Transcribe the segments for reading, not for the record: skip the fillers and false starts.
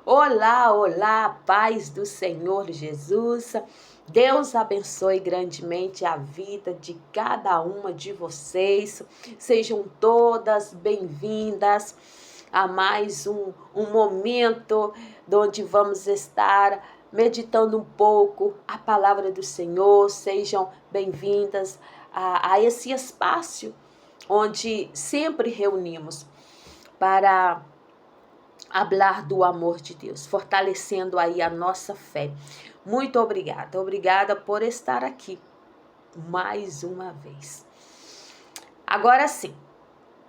Olá, olá, paz do Senhor Jesus. Deus abençoe grandemente a vida de cada uma de vocês. Sejam todas bem-vindas a mais um momento onde vamos estar meditando um pouco a palavra do Senhor. Sejam bem-vindas a esse espaço onde sempre reunimos para hablar do amor de Deus, fortalecendo aí a nossa fé. Muito obrigada por estar aqui mais uma vez. Agora sim,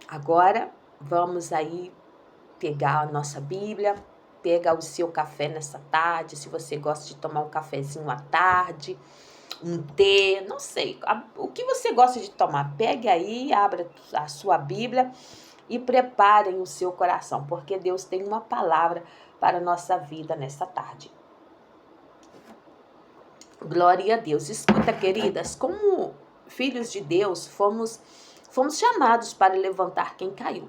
agora vamos aí pegar a nossa Bíblia, pegar o seu café nessa tarde, se você gosta de tomar um cafezinho à tarde, um tê, não sei, o que você gosta de tomar, pegue aí, abra a sua Bíblia e preparem o seu coração, porque Deus tem uma palavra para a nossa vida nessa tarde. Glória a Deus. Escuta, queridas, como filhos de Deus, fomos chamados para levantar quem caiu,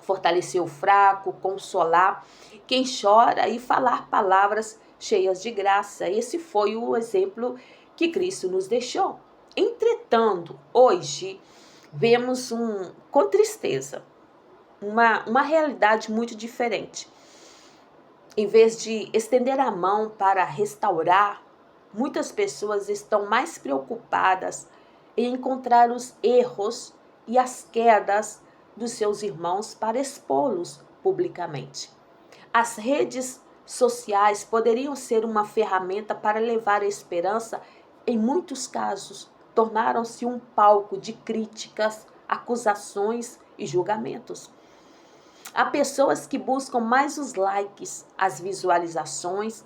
fortalecer o fraco, consolar quem chora e falar palavras cheias de graça. Esse foi o exemplo que Cristo nos deixou. Entretanto, hoje vemos com tristeza uma realidade muito diferente. Em vez de estender a mão para restaurar, muitas pessoas estão mais preocupadas em encontrar os erros e as quedas dos seus irmãos para expô-los publicamente. As redes sociais poderiam ser uma ferramenta para levar a esperança. Em muitos casos, tornaram-se um palco de críticas, acusações e julgamentos. Há pessoas que buscam mais os likes, as visualizações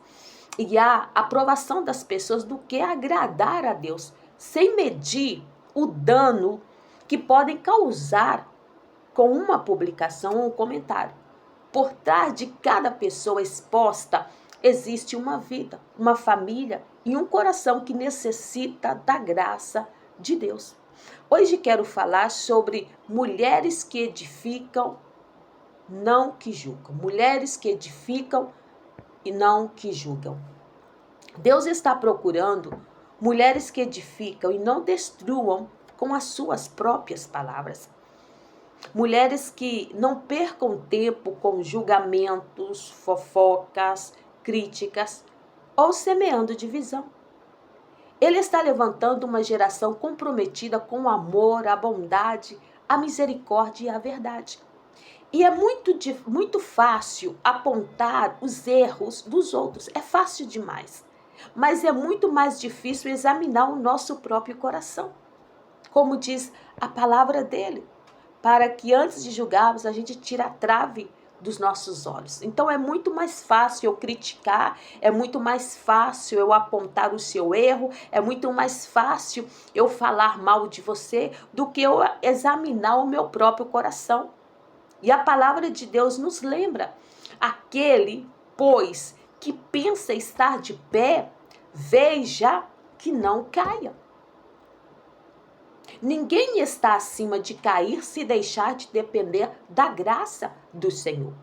e a aprovação das pessoas do que agradar a Deus, sem medir o dano que podem causar com uma publicação ou um comentário. Por trás de cada pessoa exposta existe uma vida, uma família e um coração que necessita da graça de Deus. Hoje quero falar sobre mulheres que edificam, não que julgam. Mulheres que edificam e não que julgam. Deus está procurando mulheres que edificam e não destruam com as suas próprias palavras. Mulheres que não percam tempo com julgamentos, fofocas, críticas ou semeando divisão. Ele está levantando uma geração comprometida com o amor, a bondade, a misericórdia e a verdade. E é muito fácil apontar os erros dos outros. É fácil demais. Mas é muito mais difícil examinar o nosso próprio coração. Como diz a palavra dele. Para que antes de julgarmos, a gente tire a trave dos nossos olhos. Então é muito mais fácil eu criticar, é muito mais fácil eu apontar o seu erro, é muito mais fácil eu falar mal de você do que eu examinar o meu próprio coração. E a palavra de Deus nos lembra: aquele, pois, que pensa estar de pé, veja que não caia. Ninguém está acima de cair se deixar de depender da graça do Senhor.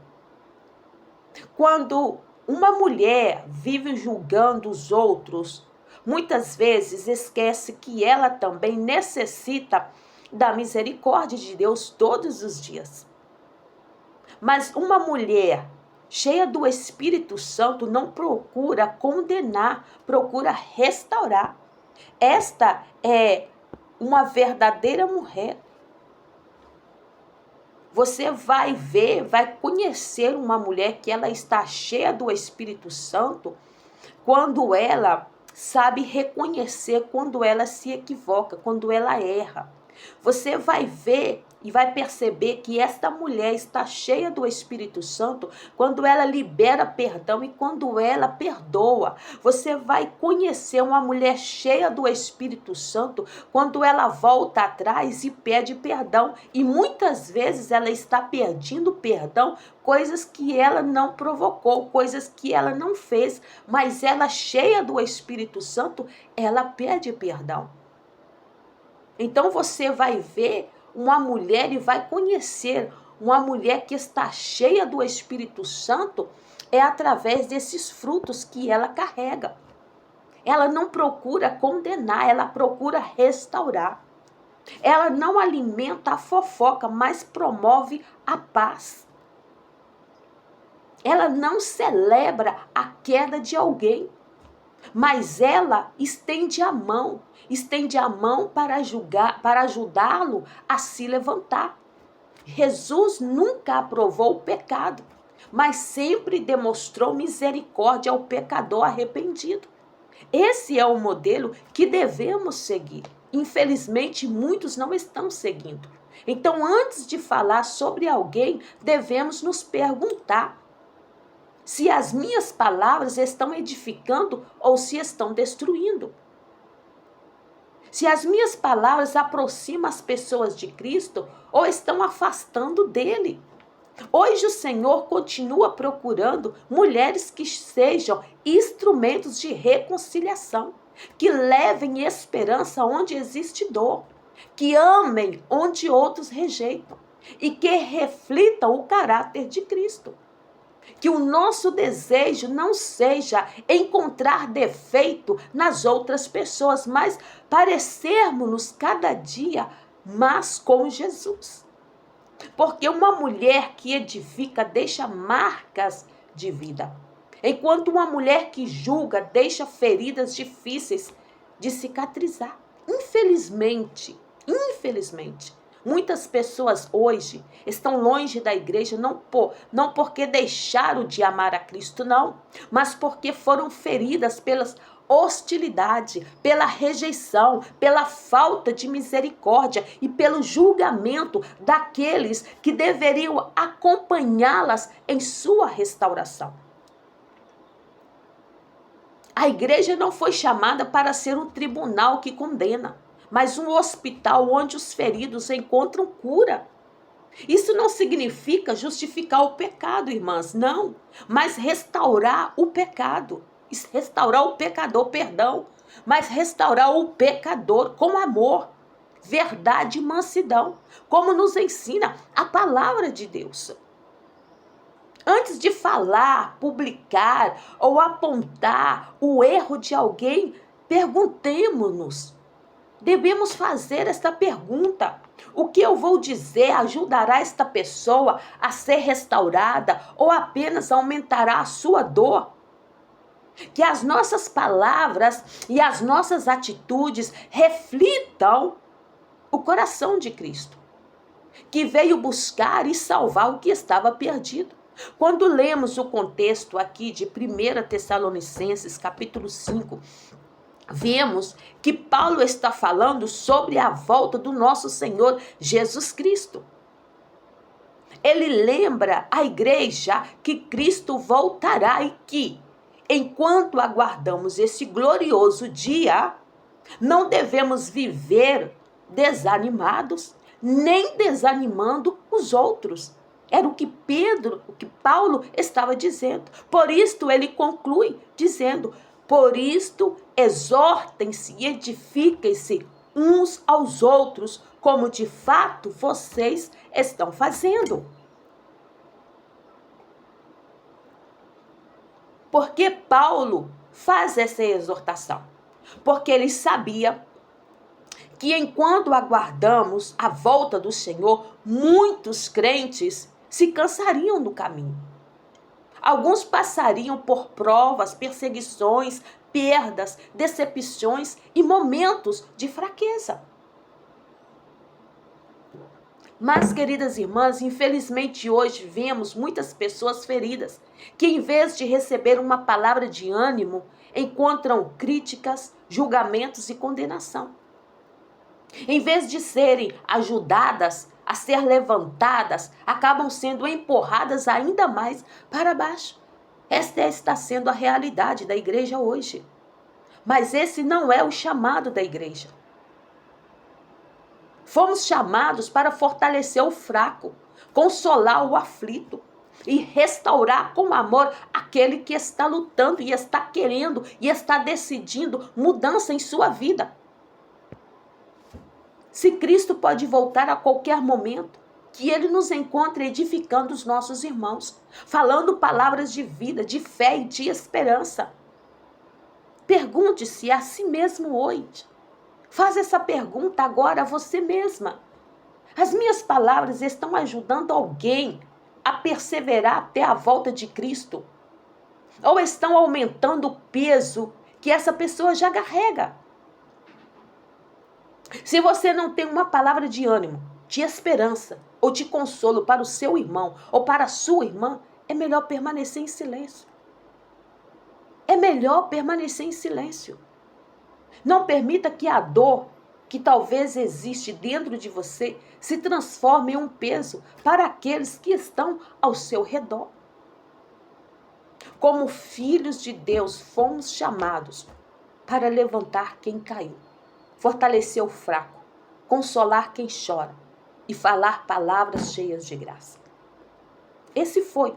Quando uma mulher vive julgando os outros, muitas vezes esquece que ela também necessita da misericórdia de Deus todos os dias. Mas uma mulher cheia do Espírito Santo não procura condenar, procura restaurar. Esta é uma verdadeira mulher. Você vai ver, vai conhecer uma mulher que ela está cheia do Espírito Santo quando ela sabe reconhecer quando ela se equivoca, quando ela erra. Você vai ver e vai perceber que esta mulher está cheia do Espírito Santo quando ela libera perdão e quando ela perdoa. Você vai conhecer uma mulher cheia do Espírito Santo quando ela volta atrás e pede perdão. E muitas vezes ela está pedindo perdão, coisas que ela não provocou, coisas que ela não fez, mas ela cheia do Espírito Santo, ela pede perdão. Então você vai ver uma mulher e vai conhecer uma mulher que está cheia do Espírito Santo é através desses frutos que ela carrega. Ela não procura condenar, ela procura restaurar. Ela não alimenta a fofoca, mas promove a paz. Ela não celebra a queda de alguém, mas ela estende a mão para ajudá-lo a se levantar. Jesus nunca aprovou o pecado, mas sempre demonstrou misericórdia ao pecador arrependido. Esse é o modelo que devemos seguir. Infelizmente, muitos não estão seguindo. Então, antes de falar sobre alguém, devemos nos perguntar se as minhas palavras estão edificando ou se estão destruindo. Se as minhas palavras aproximam as pessoas de Cristo ou estão afastando dele. Hoje o Senhor continua procurando mulheres que sejam instrumentos de reconciliação, que levem esperança onde existe dor, que amem onde outros rejeitam e que reflitam o caráter de Cristo. Que o nosso desejo não seja encontrar defeito nas outras pessoas, mas parecermos-nos cada dia mais com Jesus. Porque uma mulher que edifica deixa marcas de vida, enquanto uma mulher que julga deixa feridas difíceis de cicatrizar. Infelizmente, muitas pessoas hoje estão longe da igreja não porque deixaram de amar a Cristo, não, mas porque foram feridas pelas hostilidade, pela rejeição, pela falta de misericórdia e pelo julgamento daqueles que deveriam acompanhá-las em sua restauração. A igreja não foi chamada para ser um tribunal que condena, mas um hospital onde os feridos encontram cura. Isso não significa justificar o pecado, irmãs, não, mas restaurar o pecado. Restaurar o pecador, mas restaurar o pecador com amor, verdade e mansidão, como nos ensina a palavra de Deus. Antes de falar, publicar ou apontar o erro de alguém, perguntemo-nos. Devemos fazer esta pergunta: o que eu vou dizer ajudará esta pessoa a ser restaurada ou apenas aumentará a sua dor? Que as nossas palavras e as nossas atitudes reflitam o coração de Cristo, que veio buscar e salvar o que estava perdido. Quando lemos o contexto aqui de 1 Tessalonicenses, capítulo 5, vemos que Paulo está falando sobre a volta do nosso Senhor Jesus Cristo. Ele lembra a igreja que Cristo voltará e que, enquanto aguardamos esse glorioso dia, não devemos viver desanimados, nem desanimando os outros. Era o que Paulo estava dizendo. Por isto ele conclui dizendo: por isto exortem-se e edifiquem-se uns aos outros, como de fato vocês estão fazendo. Por que Paulo faz essa exortação? Porque ele sabia que enquanto aguardamos a volta do Senhor, muitos crentes se cansariam no caminho. Alguns passariam por provas, perseguições, perdas, decepções e momentos de fraqueza. Mas, queridas irmãs, infelizmente hoje vemos muitas pessoas feridas que, em vez de receber uma palavra de ânimo, encontram críticas, julgamentos e condenação. Em vez de serem ajudadas a ser levantadas, acabam sendo empurradas ainda mais para baixo. Esta está sendo a realidade da igreja hoje. Mas esse não é o chamado da igreja. Fomos chamados para fortalecer o fraco, consolar o aflito e restaurar com amor aquele que está lutando e está querendo e está decidindo mudança em sua vida. Se Cristo pode voltar a qualquer momento, que Ele nos encontre edificando os nossos irmãos, falando palavras de vida, de fé e de esperança. Pergunte-se a si mesmo hoje. Faz essa pergunta agora a você mesma. As minhas palavras estão ajudando alguém a perseverar até a volta de Cristo? Ou estão aumentando o peso que essa pessoa já carrega? Se você não tem uma palavra de ânimo, de esperança ou de consolo para o seu irmão ou para a sua irmã, é melhor permanecer em silêncio. É melhor permanecer em silêncio. Não permita que a dor que talvez existe dentro de você se transforme em um peso para aqueles que estão ao seu redor. Como filhos de Deus, fomos chamados para levantar quem caiu, fortalecer o fraco, consolar quem chora e falar palavras cheias de graça. Esse foi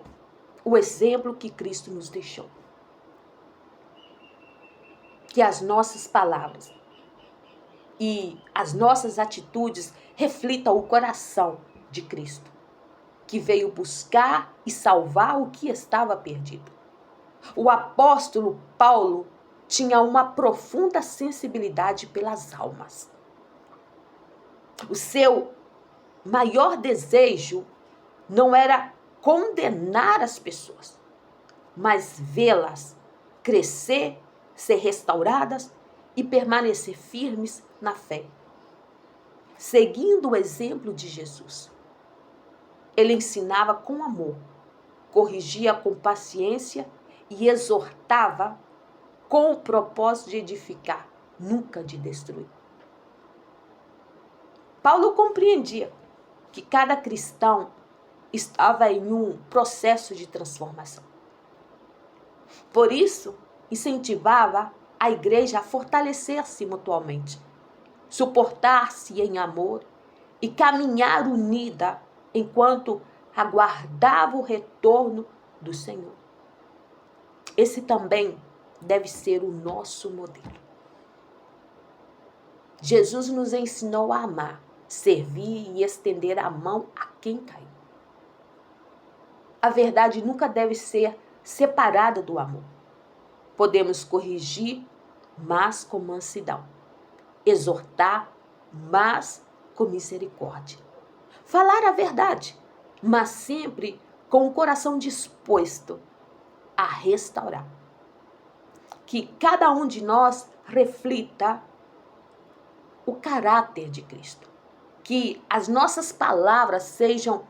o exemplo que Cristo nos deixou. Que as nossas palavras e as nossas atitudes reflitam o coração de Cristo, que veio buscar e salvar o que estava perdido. O apóstolo Paulo tinha uma profunda sensibilidade pelas almas. O seu maior desejo não era condenar as pessoas, mas vê-las crescer, ser restauradas e permanecer firmes na fé, seguindo o exemplo de Jesus. Ele ensinava com amor, corrigia com paciência e exortava com o propósito de edificar, nunca de destruir. Paulo compreendia que cada cristão estava em um processo de transformação. Por isso, incentivava a igreja a fortalecer-se mutuamente, suportar-se em amor e caminhar unida enquanto aguardava o retorno do Senhor. Esse também deve ser o nosso modelo. Jesus nos ensinou a amar, servir e estender a mão a quem caiu. A verdade nunca deve ser separada do amor. Podemos corrigir, mas com mansidão. Exortar, mas com misericórdia. Falar a verdade, mas sempre com o coração disposto a restaurar. Que cada um de nós reflita o caráter de Cristo. Que as nossas palavras sejam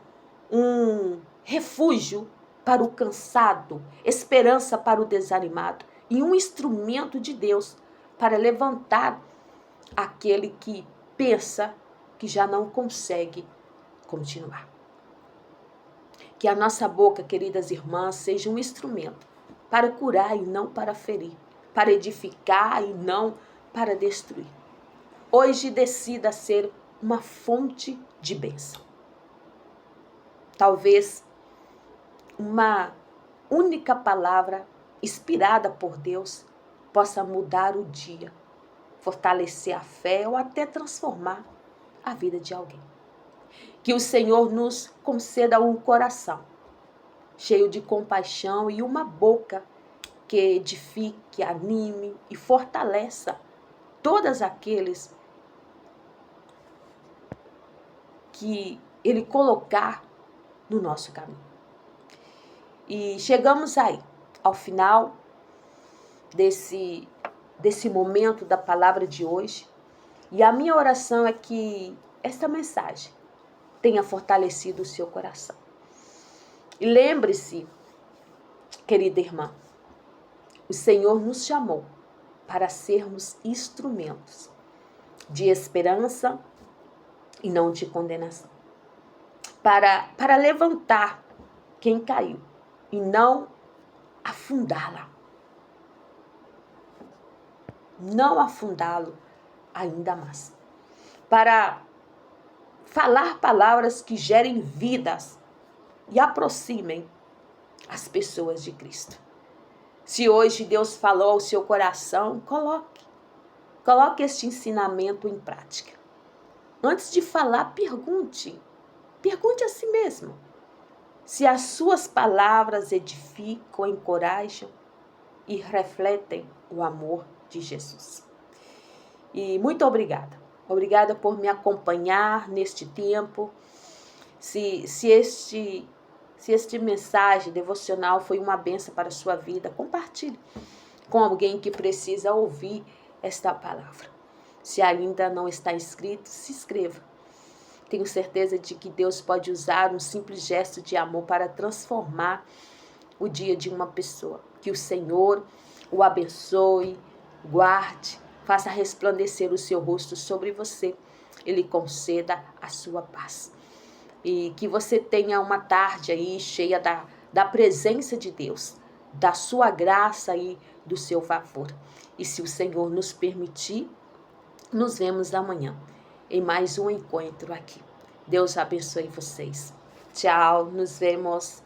um refúgio para o cansado, esperança para o desanimado e um instrumento de Deus para levantar aquele que pensa que já não consegue continuar. Que a nossa boca, queridas irmãs, seja um instrumento para curar e não para ferir, para edificar e não para destruir. Hoje decida ser uma fonte de bênção. Talvez uma única palavra inspirada por Deus possa mudar o dia, fortalecer a fé ou até transformar a vida de alguém. Que o Senhor nos conceda um coração cheio de compaixão e uma boca que edifique, anime e fortaleça todos aqueles que Ele colocar no nosso caminho. E chegamos aí, ao final desse momento da palavra de hoje. E a minha oração é que esta mensagem tenha fortalecido o seu coração. E lembre-se, querida irmã, o Senhor nos chamou para sermos instrumentos de esperança e não de condenação. Para levantar quem caiu e não afundá-la. Não afundá-lo ainda mais. Para falar palavras que gerem vidas e aproximem as pessoas de Cristo. Se hoje Deus falou ao seu coração, coloque este ensinamento em prática. Antes de falar, pergunte: Pergunte a si mesmo se as suas palavras edificam, encorajam e refletem o amor de Jesus. E muito obrigada. Obrigada por me acompanhar neste tempo. Se este mensagem devocional foi uma bênção para a sua vida, compartilhe com alguém que precisa ouvir esta palavra. Se ainda não está inscrito, se inscreva. Tenho certeza de que Deus pode usar um simples gesto de amor para transformar o dia de uma pessoa. Que o Senhor o abençoe, guarde, faça resplandecer o seu rosto sobre você. Ele conceda a sua paz. E que você tenha uma tarde aí cheia da presença de Deus, da sua graça e do seu favor. E se o Senhor nos permitir, nos vemos amanhã em mais um encontro aqui. Deus abençoe vocês. Tchau, nos vemos.